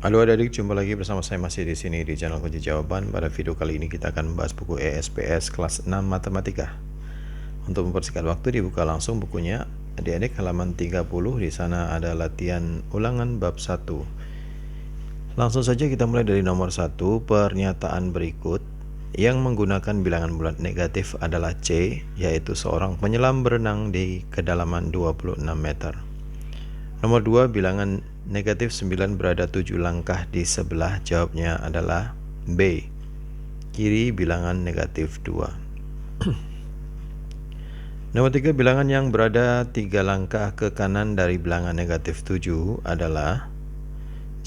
Halo adik-adik, jumpa lagi bersama saya masih di sini di channel Kunci Jawaban. Pada video kali ini kita akan membahas buku ESPS kelas 6 Matematika. Untuk mempersingkat waktu dibuka langsung bukunya. Adik-adik halaman 30, di sana ada latihan ulangan bab 1. Langsung saja kita mulai dari nomor 1. Pernyataan berikut yang menggunakan bilangan bulat negatif adalah C, yaitu seorang penyelam berenang di kedalaman 26 meter. Nomor 2, bilangan negatif 9 berada 7 langkah di sebelah. Jawabnya adalah B, kiri bilangan negatif 2. Nomor 3, bilangan yang berada 3 langkah ke kanan dari bilangan negatif 7 adalah,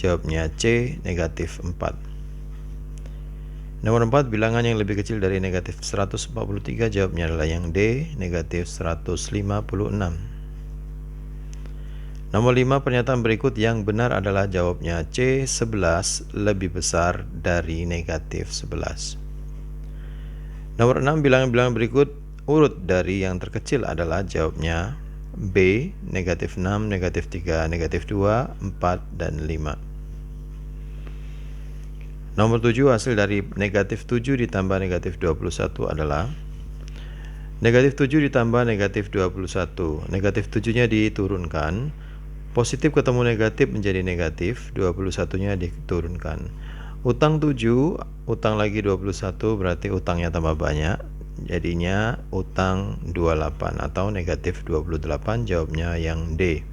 jawabnya C, negatif 4. Nomor 4, bilangan yang lebih kecil dari negatif 143, jawabnya adalah yang D, negatif 156. Nomor 5, pernyataan berikut yang benar adalah, jawabnya C, 11 lebih besar dari negatif 11. Nomor 6, bilangan-bilangan berikut urut dari yang terkecil adalah, jawabnya B, negatif 6, negatif 3, negatif 2, 4, dan 5. Nomor 7, hasil dari negatif 7 ditambah negatif 21 adalah, negatif 7 ditambah negatif 21. Negatif 7-nya diturunkan, positif ketemu negatif menjadi negatif, 21-nya diturunkan. Utang 7, utang lagi 21, berarti utangnya tambah banyak, jadinya utang 28 atau negatif 28, jawabnya yang D.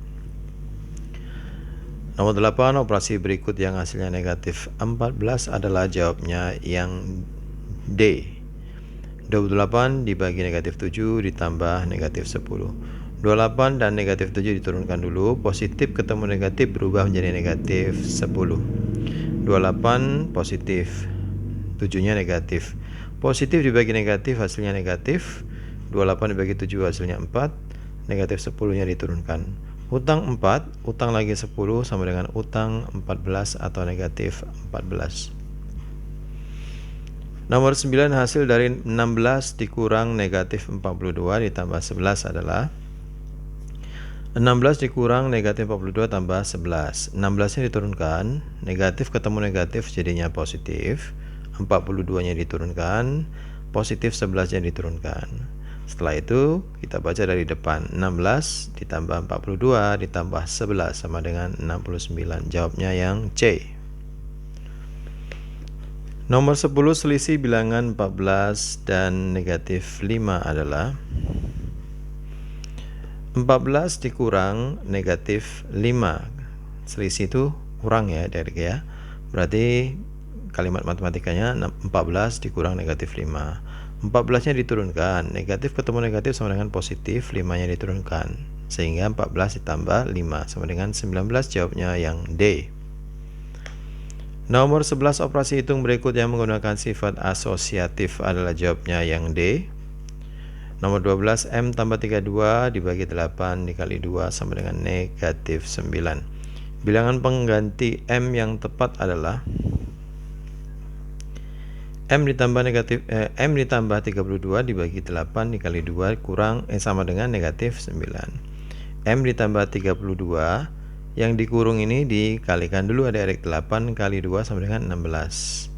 Nomor 8, operasi berikut yang hasilnya negatif 14 adalah, jawabnya yang D. 28 dibagi negatif 7 ditambah negatif 10. 28 dan negatif 7 diturunkan dulu, positif ketemu negatif berubah menjadi negatif 10. 28 positif, 7-nya negatif. Positif dibagi negatif hasilnya negatif, 28 dibagi 7 hasilnya 4, negatif 10-nya diturunkan. Utang 4, utang lagi 10 sama dengan utang 14 atau negatif 14. Nomor 9, hasil dari 16 dikurang negatif 42 ditambah 11 adalah, 16 dikurang negatif 42 tambah 11. 16-nya diturunkan, negatif ketemu negatif jadinya positif, 42-nya diturunkan, positif 11-nya diturunkan. Setelah itu kita baca dari depan, 16 ditambah 42 ditambah 11 sama dengan 69. Jawabnya yang C. Nomor 10, selisih bilangan 14 dan negatif 5 adalah, 14 dikurang negatif 5. Selisih itu kurang ya adik ya. Berarti kalimat matematikanya 14 dikurang negatif 5. 14-nya diturunkan, negatif ketemu negatif sama dengan positif, 5-nya diturunkan, sehingga 14 ditambah 5 sama dengan 19. Jawabnya yang D. Nomor 11, operasi hitung berikut yang menggunakan sifat asosiatif adalah, jawabnya yang D. Nomor 12, M tambah 32 dibagi 8 dikali 2 sama dengan negatif 9. Bilangan pengganti M yang tepat adalah, M ditambah 32 dibagi 8 dikali 2 kurang sama dengan negatif 9. M ditambah 32, yang dikurung ini dikalikan dulu adik-adik, 8 kali 2 sama dengan 16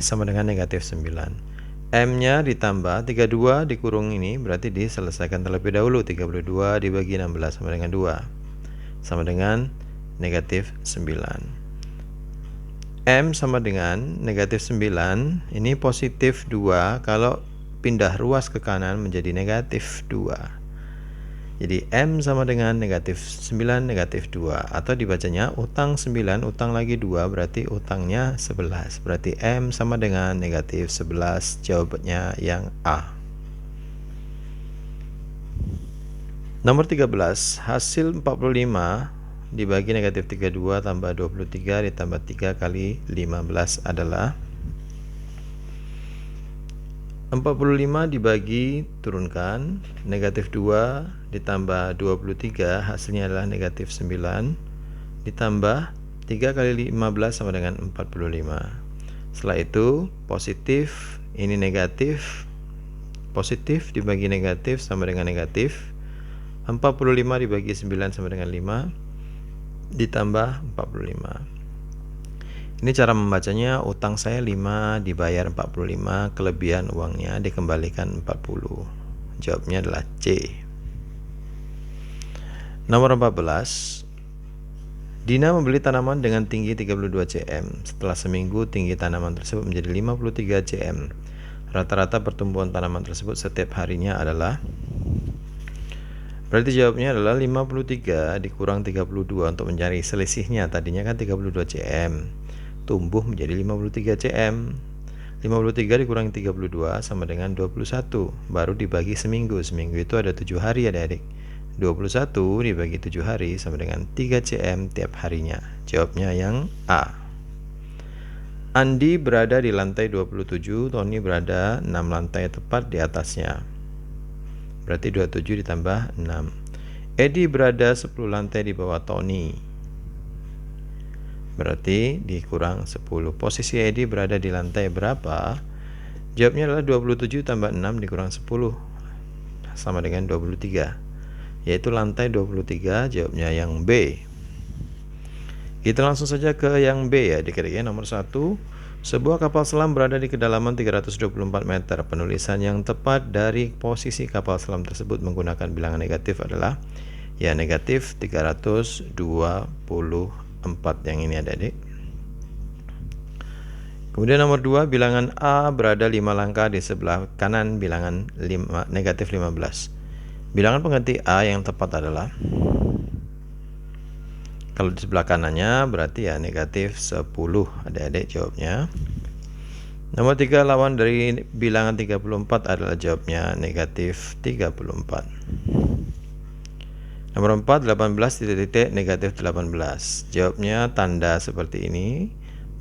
sama dengan negatif 9. M-nya ditambah 32 dikurung ini berarti diselesaikan terlebih dahulu. 32 dibagi 16 sama dengan 2 sama dengan negatif 9. M sama dengan negatif 9, ini positif 2, kalau pindah ruas ke kanan menjadi negatif 2. Jadi M sama dengan negatif 9 negatif 2, atau dibacanya utang 9 utang lagi 2 berarti utangnya 11. Berarti M sama dengan negatif 11. Jawabannya yang A. Nomor 13, hasil 45 dibagi negatif 32 tambah 23 ditambah 3 kali 15 adalah, 45 dibagi turunkan, negatif 2 ditambah 23 hasilnya adalah negatif 9 ditambah 3 kali 15 sama dengan 45. Setelah itu positif, ini negatif, positif dibagi negatif sama dengan negatif. 45 dibagi 9 sama dengan 5. ditambah 45. Ini cara membacanya, utang saya 5 dibayar 45, kelebihan uangnya dikembalikan 40. Jawabnya adalah C. Nomor 14. Dina membeli tanaman dengan tinggi 32 cm. Setelah seminggu, tinggi tanaman tersebut menjadi 53 cm. Rata-rata pertumbuhan tanaman tersebut setiap harinya adalah, berarti jawabnya adalah 53 dikurang 32 untuk mencari selisihnya. Tadinya kan 32 cm, tumbuh menjadi 53 cm. 53 dikurangi 32 sama dengan 21, baru dibagi seminggu. Seminggu itu ada 7 hari adik-adik. 21 dibagi 7 hari sama dengan 3 cm tiap harinya. Jawabnya yang A. Andi berada di lantai 27, Tony berada 6 lantai tepat di atasnya. Berarti 27 ditambah 6. Edi berada 10 lantai di bawah Tony. Berarti dikurang 10. Posisi Edi berada di lantai berapa? Jawabnya adalah 27 tambah 6 dikurang 10 sama dengan 23. Yaitu lantai 23, jawabnya yang B. Kita langsung saja ke yang B ya adik-adik ya. Nomor 1, sebuah kapal selam berada di kedalaman 324 meter. Penulisan yang tepat dari posisi kapal selam tersebut menggunakan bilangan negatif adalah ya negatif 324 yang ini adik-adik. Kemudian nomor 2, bilangan A berada 5 langkah di sebelah kanan bilangan negatif 15. Bilangan pengganti A yang tepat adalah, kalau di sebelah kanannya berarti ya negatif 10 adik-adik jawabnya. Nomor 3, lawan dari bilangan 34 adalah jawabnya negatif 34. Nomor 4, 18 titik-titik negatif 18. Jawabnya tanda seperti ini.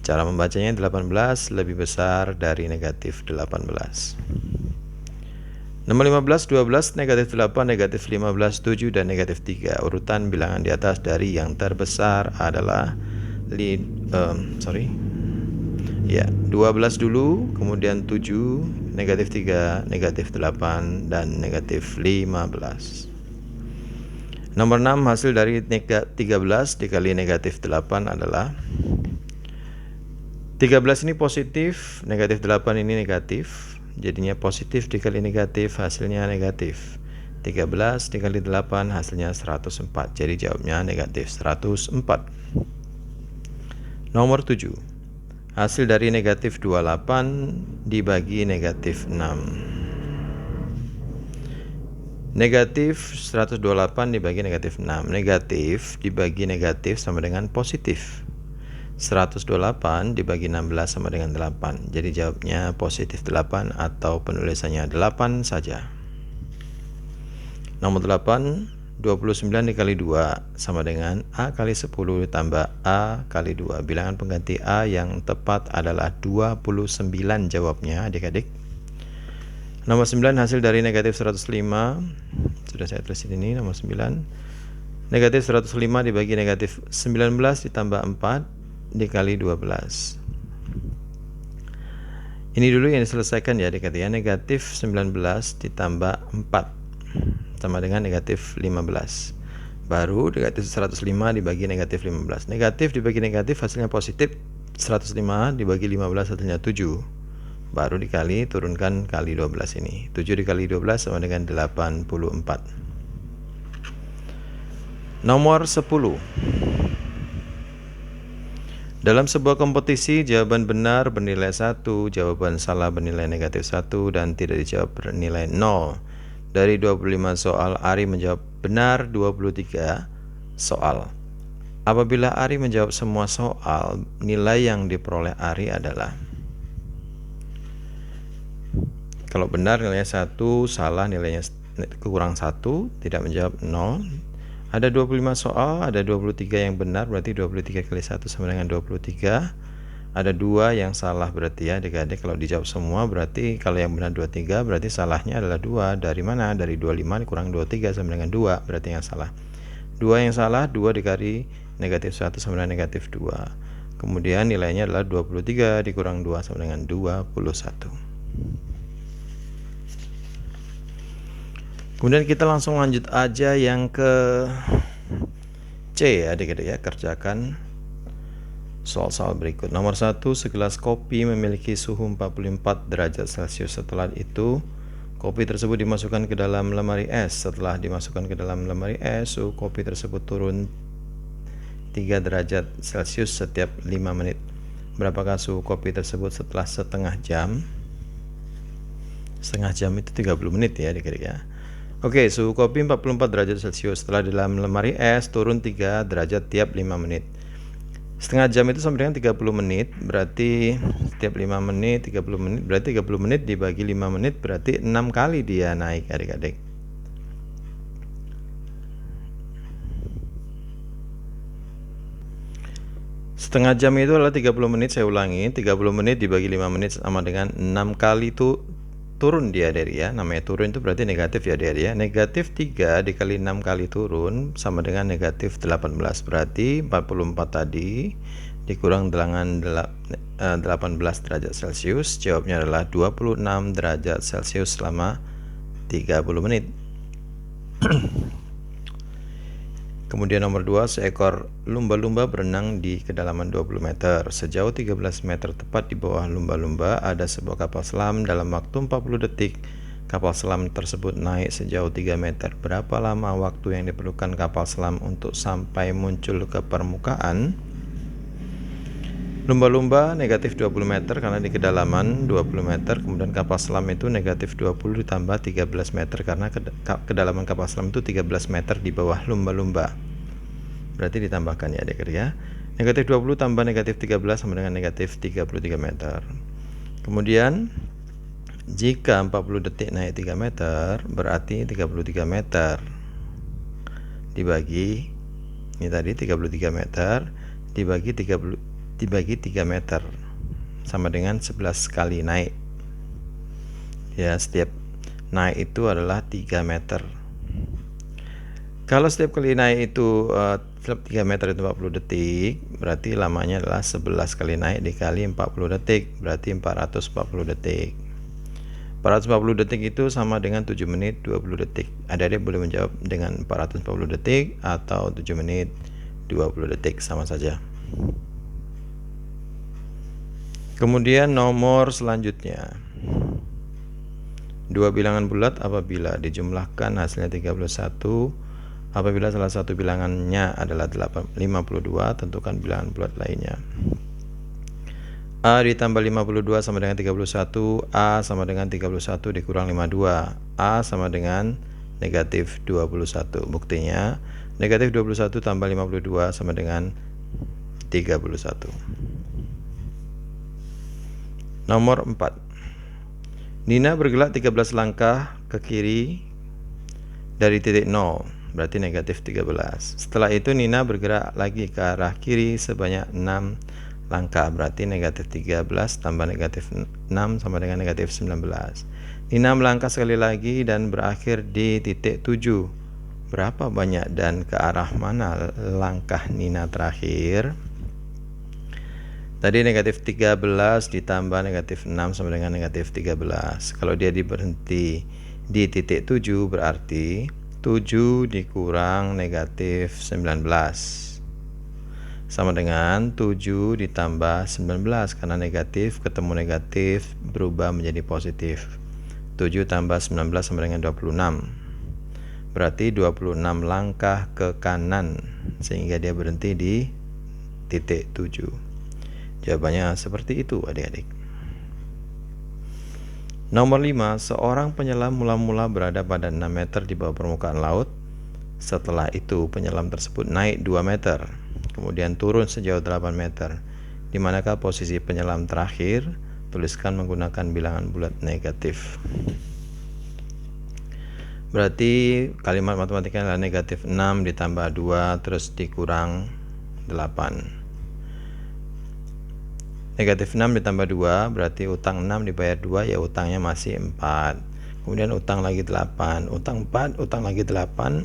Cara membacanya 18 lebih besar dari negatif 18. Nomor 15, 12, negatif 8, negatif 15, 7, dan negatif 3. Urutan bilangan di atas dari yang terbesar adalah 12 dulu, kemudian 7, negatif 3, negatif 8, dan negatif 15. Nomor 6, hasil dari 13 dikali negatif 8 adalah 13 ini positif, negatif 8 ini negatif. Jadinya positif dikali negatif, hasilnya negatif. 13 dikali 8 hasilnya 104. Jadi jawabnya negatif 104. Nomor 7, hasil dari negatif 28 dibagi negatif 6. Negatif 128 dibagi negatif 6. Negatif dibagi negatif sama dengan positif. 128 dibagi 16 sama dengan 8. Jadi jawabnya positif 8 atau penulisannya 8 saja. Nomor 8, 29 dikali 2 sama dengan A kali 10 ditambah A kali 2. Bilangan pengganti A yang tepat adalah 29 jawabnya adik-adik. Nomor 9, hasil dari negatif 105. Sudah saya tulis di sini nomor 9. Negatif 105 dibagi negatif 19 ditambah 4 dikali 12. Ini dulu yang diselesaikan ya adik-adik ya. Negatif 19 ditambah 4 sama dengan negatif 15. Baru negatif 105 dibagi negatif 15. Negatif dibagi negatif hasilnya positif. 105 dibagi 15 hasilnya 7. Baru dikali, turunkan kali 12 ini. 7 dikali 12 sama dengan 84. Nomor 10. Dalam sebuah kompetisi, jawaban benar bernilai 1, jawaban salah bernilai negatif 1, dan tidak dijawab bernilai 0. Dari 25 soal, Ari menjawab benar 23 soal. Apabila Ari menjawab semua soal, nilai yang diperoleh Ari adalah, kalau benar nilainya 1, salah nilainya kurang 1, tidak menjawab 0. Ada 25 soal, ada 23 yang benar, berarti 23 kali 1 sama dengan 23. Ada 2 yang salah, berarti ya adik-adik kalau dijawab semua, berarti kalau yang benar 23, berarti salahnya adalah 2. Dari mana? Dari 25 kurang 23 sama dengan 2, berarti yang salah. 2 yang salah, 2 dikali negatif 1 sama dengan negatif 2. Kemudian nilainya adalah 23 dikurang 2 sama dengan 21. Kemudian kita langsung lanjut aja yang ke C ya adik-adik ya, kerjakan soal-soal berikut. Nomor 1, segelas kopi memiliki suhu 44 derajat Celcius. Setelah itu, kopi tersebut dimasukkan ke dalam lemari es. Setelah dimasukkan ke dalam lemari es, suhu kopi tersebut turun 3 derajat Celcius setiap 5 menit. Berapakah suhu kopi tersebut setelah setengah jam? Setengah jam itu 30 menit ya adik-adik ya. Oke, suhu kopi 44 derajat Celcius. Setelah di dalam lemari es turun 3 derajat tiap 5 menit. Setengah jam itu sama dengan 30 menit, berarti setiap 5 menit 30 menit, berarti 30 menit dibagi 5 menit berarti 6 kali dia naik adik-adik. Setengah jam itu adalah 30 menit, saya ulangi, 30 menit dibagi 5 menit sama dengan 6 kali itu turun dia dari ya, namanya turun itu berarti negatif ya dari ya. Negatif 3 dikali 6 kali turun sama dengan negatif 18, berarti 44 tadi dikurang dengan 18 derajat Celcius, jawabnya adalah 26 derajat Celcius selama 30 menit. Kemudian nomor 2, seekor lumba-lumba berenang di kedalaman 20 meter. Sejauh 13 meter tepat di bawah lumba-lumba ada sebuah kapal selam. Dalam waktu 40 detik, kapal selam tersebut naik sejauh 3 meter. Berapa lama waktu yang diperlukan kapal selam untuk sampai muncul ke permukaan? Lumba-lumba negatif 20 meter karena di kedalaman 20 meter. Kemudian kapal selam itu negatif 20 ditambah 13 meter karena kedalaman kapal selam itu 13 meter di bawah lumba-lumba. Berarti ditambahkan ya adik-adik ya. Negatif 20 tambah negatif 13 sama dengan negatif 33 meter. Kemudian jika 40 detik naik 3 meter berarti 33 meter dibagi ini tadi 33 meter dibagi 3 meter sama dengan 11 kali naik ya. Setiap naik itu adalah 3 meter. Kalau setiap kali naik itu 3 meter itu 40 detik, berarti lamanya adalah 11 kali naik dikali 40 detik, berarti 440 detik. 440 detik itu sama dengan 7 menit 20 detik. Adik-adik boleh menjawab dengan 440 detik atau 7 menit 20 detik, sama saja. Kemudian nomor selanjutnya, dua bilangan bulat apabila dijumlahkan hasilnya 31. Apabila salah satu bilangannya adalah 52, tentukan bilangan bulat lainnya. A ditambah 52 sama dengan 31, A sama dengan 31 dikurang 52, A sama dengan negatif 21. Buktinya negatif 21 tambah 52 sama dengan 31. Nomor 4. Nina bergerak 13 langkah ke kiri dari titik 0, berarti negatif 13. Setelah itu Nina bergerak lagi ke arah kiri sebanyak 6 langkah, berarti negatif 13 tambah negatif 6 sama dengan negatif 19. Nina melangkah sekali lagi dan berakhir di titik 7. Berapa banyak dan ke arah mana langkah Nina terakhir? Tadi negatif 13 ditambah negatif 6 sama dengan negatif 13. Kalau dia berhenti di titik 7 berarti 7 dikurang negatif 19 sama dengan 7 ditambah 19, karena negatif ketemu negatif berubah menjadi positif. 7 tambah 19 sama dengan 26, berarti 26 langkah ke kanan sehingga dia berhenti di titik 7. Jawabannya seperti itu adik-adik. Nomor 5, seorang penyelam mula-mula berada pada 6 meter di bawah permukaan laut. Setelah itu penyelam tersebut naik 2 meter, kemudian turun sejauh 8 meter. Di manakah posisi penyelam terakhir? Tuliskan menggunakan bilangan bulat negatif. Berarti kalimat matematikanya adalah negatif 6 ditambah 2 terus dikurang 8. Negatif 6 ditambah 2 berarti utang 6 dibayar 2, ya utangnya masih 4. Kemudian utang lagi 8, utang 4, utang lagi 8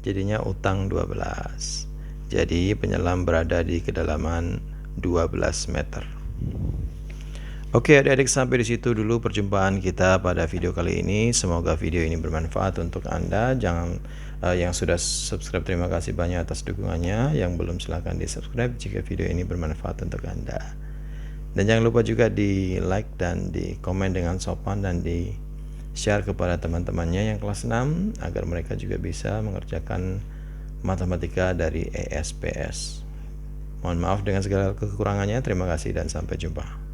jadinya utang 12. Jadi penyelam berada di kedalaman 12 meter. Oke adik-adik, sampai di situ dulu perjumpaan kita pada video kali ini. Semoga video ini bermanfaat untuk Anda. Jangan Yang sudah subscribe, terima kasih banyak atas dukungannya. Yang belum, silahkan di subscribe jika video ini bermanfaat untuk Anda. Dan jangan lupa juga di like dan di komen dengan sopan, dan di share kepada teman-temannya yang kelas 6 agar mereka juga bisa mengerjakan matematika dari ESPS. Mohon maaf dengan segala kekurangannya. Terima kasih dan sampai jumpa.